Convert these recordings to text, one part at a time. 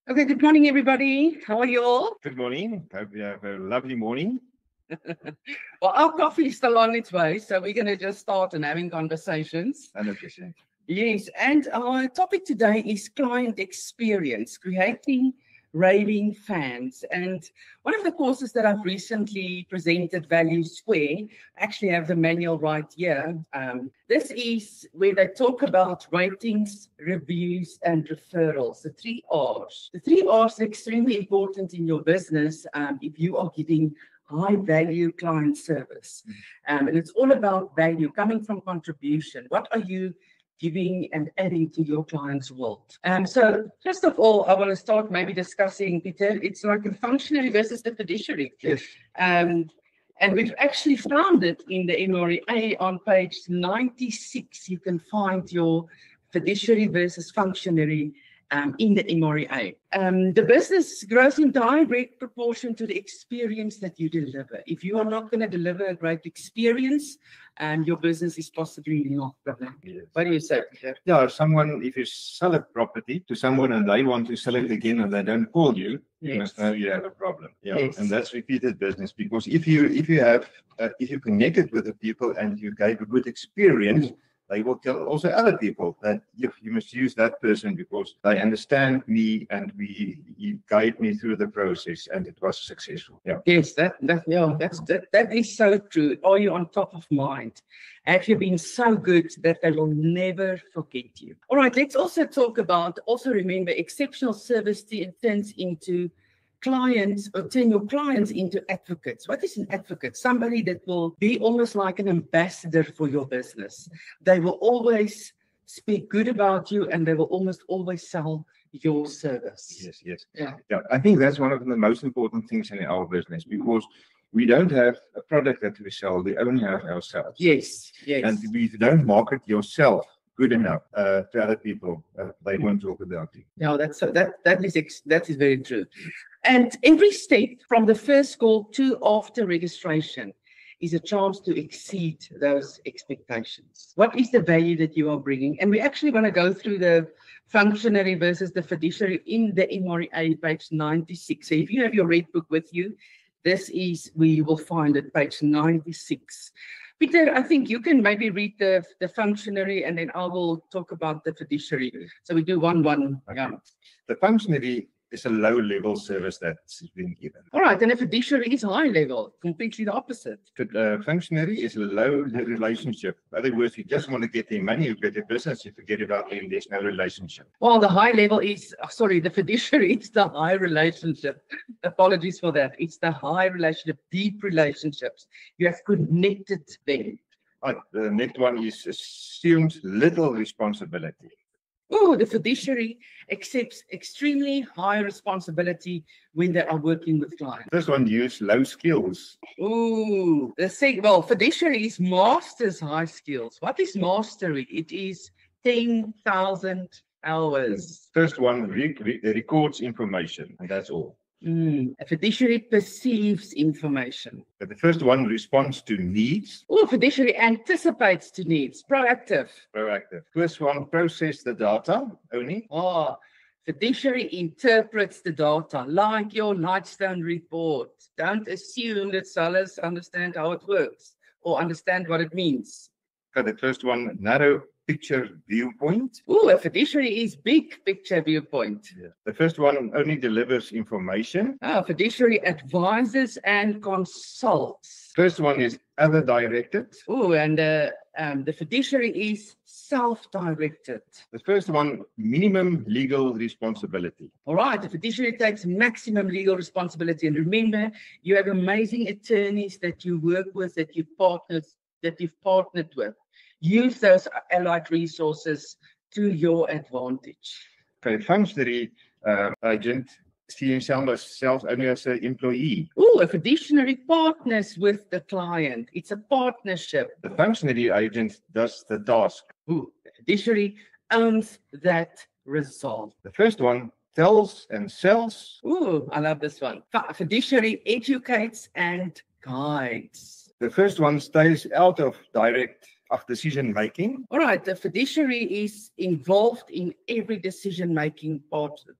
Okay, good morning, everybody. How are you all? Good morning. Hope you have a lovely morning. Well, our coffee is still on its way, so we're going to just start and having conversations. 100%. Yes, and our topic today is client experience, creating raving fans. And one of the courses that I've recently presented, Value Square, I actually have the manual right here. This is where they talk about ratings, reviews, and referrals, the 3 R's. The 3 R's are extremely important in your business if you are getting high value client service. And it's all about value coming from contribution. What are you giving and adding to your client's world? So first of all, I want to start maybe discussing, Peter, it's like a functionary versus the fiduciary. Yes. And we've actually found it in the MREA on page 96. You can find your fiduciary versus functionary in the MREA. The business grows in direct proportion to the experience that you deliver. If you are not going to deliver a great experience, your business is possibly not going to. Yes. What do you say, Peter? Yeah, if you sell a property to someone and they want to sell it again and they don't call you, you must know you have a problem. Yeah, Yes. and that's repeated business, because if you connected with the people and you gave a good experience, they will tell also other people that you must use that person because they understand me and you guide me through the process, and it was successful. Yeah. Yes, that is so true. Are you on top of mind? Have you been so good that they will never forget you? All right, let's also talk about, remember, exceptional service turns into clients, or turn your clients into advocates. What is an advocate? Somebody that will be almost like an ambassador for your business. They will always speak good about you and they will almost always sell your service. Yes. Yeah. I think that's one of the most important things in our business, because we don't have a product that we sell, we only have ourselves. Yes. And if you don't market yourself good enough to other people, they won't talk about you. No, that is very true. And every step from the first call to after registration is a chance to exceed those expectations. What is the value that you are bringing? And we actually want to go through the functionary versus the fiduciary in the MREA, page 96. So if you have your red book with you, this is where you will find it, page 96. Peter, I think you can maybe read the functionary and then I will talk about the fiduciary. So we do one. Okay. Yeah. The functionary is a low-level service that's been given. All right, and the fiduciary is high level, completely the opposite. The functionary is a low relationship. In other words, you just want to get their money, you get their business, you forget about them, there's no relationship. Well, the high level is, the fiduciary is the high relationship. Apologies for that. It's the high relationship, deep relationships. You have connected them. Right. The next one is assumed little responsibility. Oh, the fiduciary accepts extremely high responsibility when they are working with clients. This one use low skills. Oh, fiduciary is masters high skills. What is mastery? It is 10,000 hours. First one records information, and that's all. A fiduciary perceives information. But the first one responds to needs. Oh, fiduciary anticipates to needs. Proactive. First one process the data only. Oh, fiduciary interprets the data, like your Lightstone report. Don't assume that sellers understand how it works or understand what it means. Okay, the first one, narrow picture viewpoint. Oh, a fiduciary is big picture viewpoint. Yeah. The first one only delivers information. Fiduciary advises and consults. First one is other directed. Oh, and the fiduciary is self-directed. The first one, minimum legal responsibility. All right, the fiduciary takes maximum legal responsibility. And remember, you have amazing attorneys that you work with, that you've partnered with. Use those allied resources to your advantage. Okay, functionary agent see himself only as an employee. Oh, a fiduciary partners with the client. It's a partnership. The functionary agent does the task. Oh, the fiduciary owns that result. The first one tells and sells. Oh, I love this one. Fiduciary educates and guides. The first one stays out of direct of decision making. All right, the fiduciary is involved in every decision-making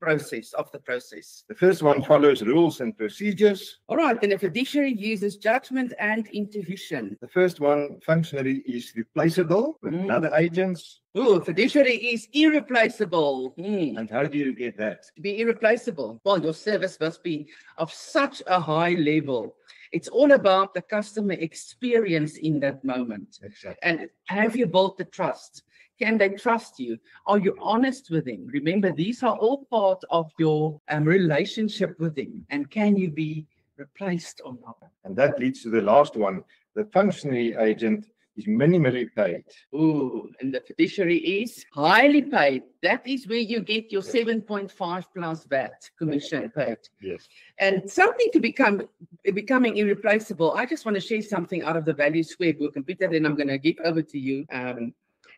process of the process. The first one follows rules and procedures. All right, and the fiduciary uses judgment and intuition. The first one functionally is replaceable with other agents. Oh, fiduciary is irreplaceable. And how do you get that? To be irreplaceable, well, your service must be of such a high level. It's all about the customer experience in that moment. Exactly. And have you built the trust? Can they trust you? Are you honest with them? Remember, these are all part of your relationship with them. And can you be replaced or not? And that leads to the last one. The functionary agent is minimally paid. Ooh, and the fiduciary is highly paid. That is where you get your 7.5 plus VAT commission paid. Yes. And something to becoming irreplaceable. I just want to share something out of the Value Square book, and Peter, then I'm going to give over to you.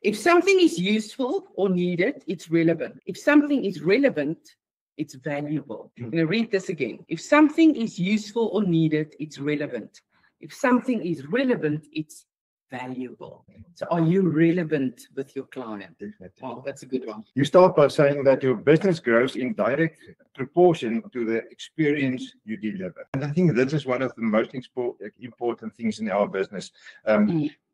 If something is useful or needed, it's relevant. If something is relevant, it's valuable. I'm going to read this again. If something is useful or needed, it's relevant. If something is relevant, it's valuable. So are you relevant with your client? Definitely. Oh, that's a good one. You start by saying that your business grows in direct proportion to the experience you deliver. And I think this is one of the most important things in our business.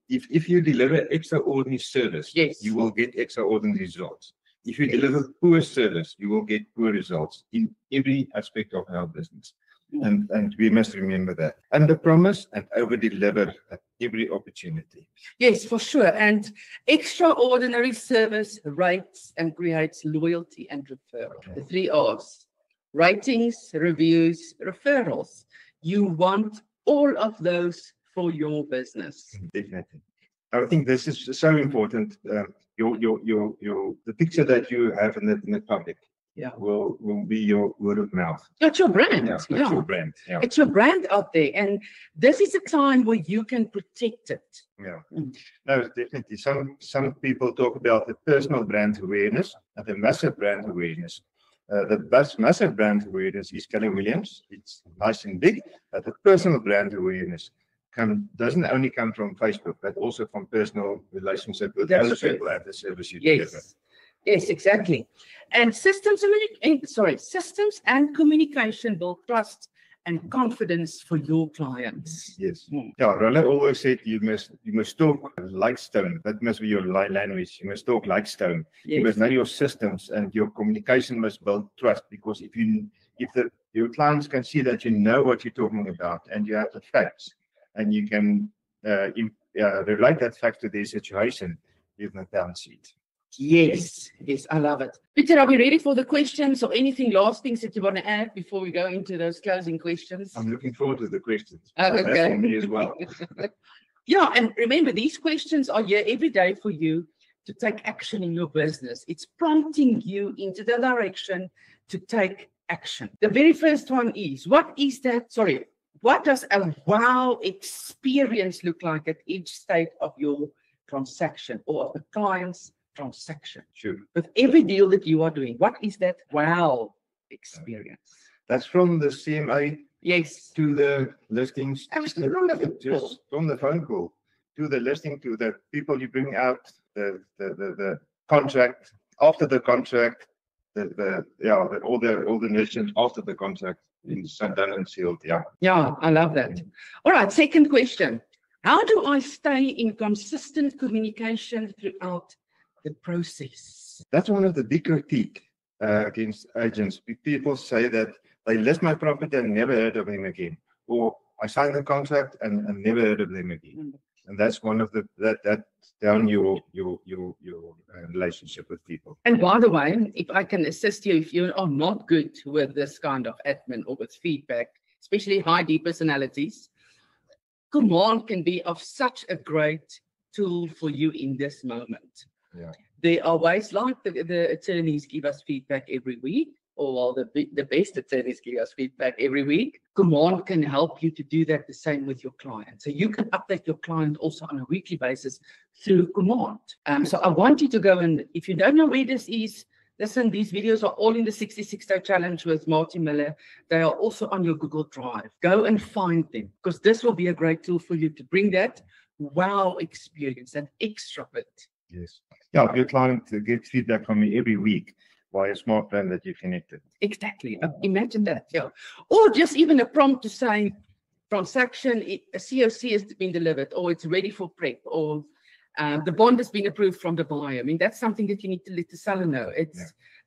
If you deliver extraordinary service, yes, you will get extraordinary results. If you deliver poor service, you will get poor results in every aspect of our business. And we must remember that. Under promise and over deliver at every opportunity. Yes, for sure. And extraordinary service rates and creates loyalty and referral. The 3 R's: ratings, reviews, referrals. You want all of those for your business. Definitely. I think this is so important. The picture that you have in the public. Yeah, will be your word of mouth. It's your brand. Yeah, it's your brand. Yeah. It's your brand out there, and this is a time where you can protect it. Yeah, no, definitely. Some people talk about the personal brand awareness and the massive brand awareness. The massive brand awareness is Keller Williams. It's nice and big, but the personal brand awareness doesn't only come from Facebook, but also from personal relationship with other people at the service you deliver. Yes, exactly. And systems and communication build trust and confidence for your clients. Yes. Yeah, Rolla always said you must talk like stone. That must be your language. You must talk like stone. Yes. You must know your systems, and your communication must build trust, because if your clients can see that you know what you're talking about and you have the facts, and you can relate that fact to their situation, you've not downside. Yes, I love it. Peter, are we ready for the questions or anything last things that you want to add before we go into those closing questions? I'm looking forward to the questions. Okay. That's for me as well. Yeah, and remember, these questions are here every day for you to take action in your business. It's prompting you into the direction to take action. The very first one is, what does a wow experience look like at each stage of your transaction or of a client's transaction? Sure. With every deal that you are doing, what is that wow experience? That's from the CMA, yes, to the listings. Just from the phone call to the listing, to the people you bring out, the contract, after the contract, all the nations after the contract is done and sealed. Yeah, I love that. All right, second question: how do I stay in consistent communication throughout the process? That's one of the big critique against agents. People say that they list my property and never heard of them again, or I signed the contract and never heard of them again. And that's one of that down your relationship with people. And by the way, if I can assist you, if you are not good with this kind of admin or with feedback, especially high D personalities, Command can be of such a great tool for you in this moment. Yeah. There are ways, like the attorneys give us feedback every week, or the best attorneys give us feedback every week. Command can help you to do that the same with your client. So you can update your client also on a weekly basis through Command. So I want you to go, and if you don't know where this is, listen, these videos are all in the 66-day challenge with Marty Miller. They are also on your Google Drive. Go and find them, because this will be a great tool for you to bring that wow experience, an extrovert. Yes. Yeah, your client gets feedback from me every week via a smart plan that you connected. Exactly. Imagine that. Yeah. Or just even a prompt to say transaction, a COC has been delivered, or it's ready for prep, or the bond has been approved from the buyer. I mean, that's something that you need to let the seller know.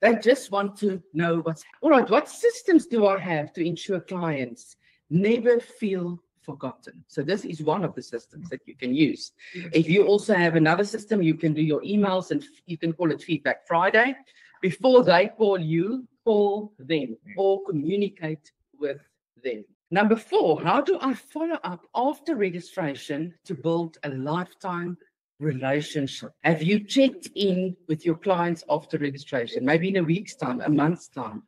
They just want to know what's all right. What systems do I have to ensure clients never feel forgotten? So this is one of the systems that you can use. If you also have another system, you can do your emails, and you can call it Feedback Friday. Before they call you, call them or communicate with them. Number 4, how do I follow up after registration to build a lifetime relationship? Have you checked in with your clients after registration? Maybe in a week's time, a month's time.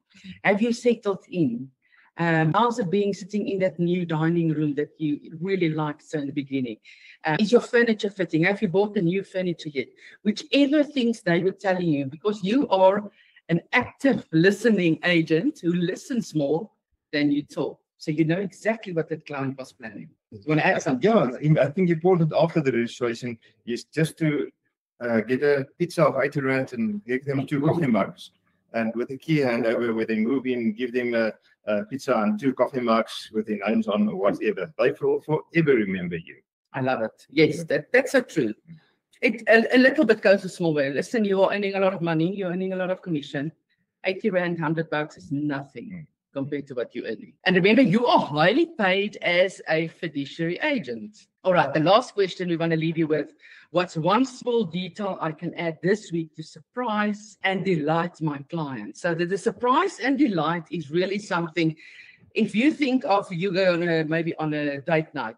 Have you settled in? How's it being sitting in that new dining room that you really liked in the beginning? Is your furniture fitting? Have you bought the new furniture yet? Whichever things they were telling you, because you are an active listening agent who listens more than you talk. So you know exactly what the client was planning. You want to add something? Yeah, I think important after the registration is just to get a pizza of 80 rand and give them 2 coffee mugs. And with a key handover, when they move in, give them a pizza and 2 coffee mugs with their names on or whatever. They will forever remember you. I love it. Yes, that's so true. A little bit goes a small way. Listen, you are earning a lot of money. You're earning a lot of commission. 80 rand, 100 bucks is nothing compared to what you're earning. And remember, you are highly paid as a fiduciary agent. All right, the last question we want to leave you with. What's one small detail I can add this week to surprise and delight my clients? So the surprise and delight is really something. If you think of you going maybe on a date night